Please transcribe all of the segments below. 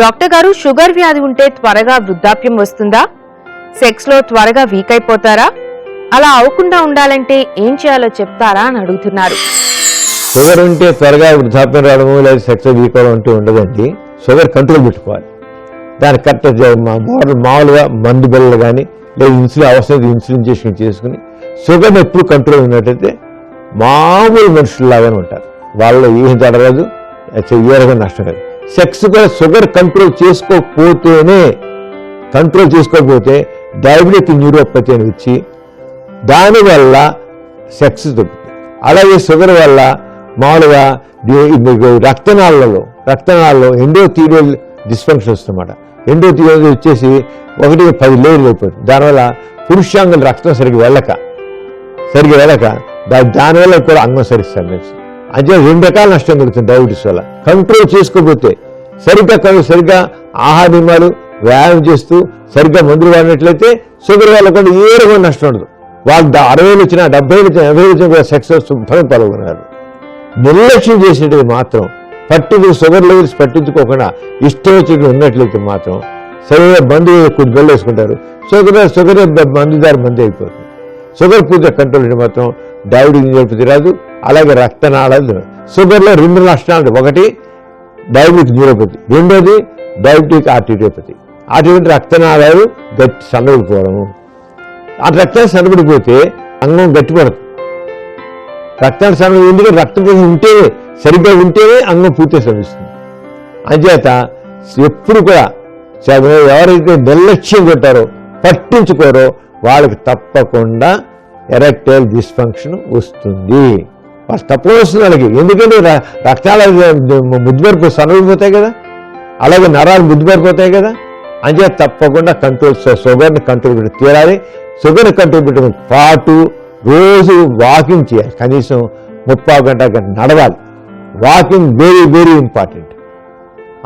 Doctor గారు, sugar వ్యాధి ఉంటే త్వరగా వృద్ధాప్యం వస్తుందా? సెక్స్ లో త్వరగా వీక్ అయిపోతారా? అలా అవ్వకుండా ఉండాలంటే ఏం చేయాలో చెప్తారా అని అడుగుతున్నారు. షుగర్ ఉంటే త్వరగా వృద్ధాప్యం రావడము లేదా సెక్స్ వీక్ అవడం అంటూ ఉండదండి. షుగర్ కంట్రోల్ పెట్టుకోవాలి. దానికి కరెక్ట్ మామూలుగా మందు బిళ్ళలు కానీ లేదా ఇన్సులిన్ అవసరం ఇన్సులిన్ ఇంజెక్షన్ చేసుకుని షుగర్ని ఎప్పుడు కంట్రోల్ ఉన్నట్టయితే మామూలు మనుషుల్లాగానే ఉంటారు. వాళ్ళలో ఏం జరగదు, ఏ రకం నష్టం కాదు. సెక్స్ కూడా షుగర్ కంట్రోల్ చేసుకోకపోతే డయాబెటిక్ న్యూరోపతి అని వచ్చి దానివల్ల సెక్స్ తగ్గుతుంది. అలాగే షుగర్ వల్ల మామూలుగా రక్తనాళాల్లో ఎండోథీలియల్ డిస్ఫంక్షన్ వస్తుందన్నమాట. ఎండోథీలియల్ వచ్చేసి 1-10 లేయర్లు అయిపోతుంది. దానివల్ల పురుషాంగం రక్తం సరిగ్గా వెళ్ళక దానివల్ల కూడా అంగం సరిగ్గా అంటే 2 రకాల నష్టం కలుగుతుంది డయాబెటీస్ వల్ల. కంట్రోల్ చేసుకోకపోతే సరిగ్గా ఆహార నియమాలు వ్యాయామం చేస్తూ సరిగ్గా మందులు వాడినట్లయితే షుగర్ వల్ల కూడా ఏ రకమైన నష్టం ఉండదు. వాళ్ళు 60 వచ్చినా 70 వచ్చినా 80 వచ్చినా కూడా సక్సెస్ శుభ్రం పాల్గొన్నారు. నిర్లక్ష్యం చేసినట్టు మాత్రం షుగర్ లెవెల్స్ పట్టించుకోకుండా ఇష్టం వచ్చి ఉన్నట్లయితే మాత్రం సరిగ్గా మందు కొద్ది బెల్లు వేసుకుంటారు. షుగర్ మందుదారు మంది అయిపోతుంది. షుగర్ పూర్తిగా కంట్రోల్ అంటే మాత్రం డయాబెటిక్ న్యూరోపతి రాదు. అలాగే రక్తనాళాలు షుగర్లో 2 నష్టాలు. ఒకటి డయాబెటిక్ న్యూరోపతి, రెండోది డయాబెటిక్ ఆర్టీరియోపతి. అటువంటి రక్తనాళాలు సన్నబడిపోవడము. ఆ రక్తాలు సన్నబడిపోతే అంగం గట్టిపడదు. రక్తాలు సన్నబడి ఎందుకంటే రక్తం సరిగ్గా ఉంటేనే అంగం పూర్తిగా శ్రమిస్తుంది. అంచేత ఎప్పుడు కూడా ఎవరైతే నిర్లక్ష్యం కొట్టారో పట్టించుకోరో వాళ్ళకి తప్పకుండా ఎరెక్టైల్ డిస్ఫంక్షన్ వస్తుంది. వాళ్ళు తప్పకుండా వస్తుంది వాళ్ళకి. ఎందుకంటే రక్తాలు ముద్దుబారిపో సన్నబడిపోతాయి కదా, అలాగే నరాలు ముద్దుబారిపోతాయి కదా. అంచేత తప్పకుండా షుగర్ని కంట్రోల్ పెట్టి తీరాలి. షుగర్ని కంట్రోల్ పెట్టడం పాటు రోజు వాకింగ్ చేయాలి. కనీసం 30 గంట నడవాలి. Walking very very important.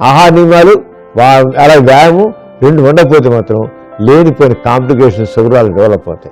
ఆహార నియమాలు అలా వ్యాయామం 2 ఉండకపోతే మాత్రం లేనిపోయిన కాంప్లికేషన్స్ షుగర్ వాళ్ళు డెవలప్ అవుతాయి.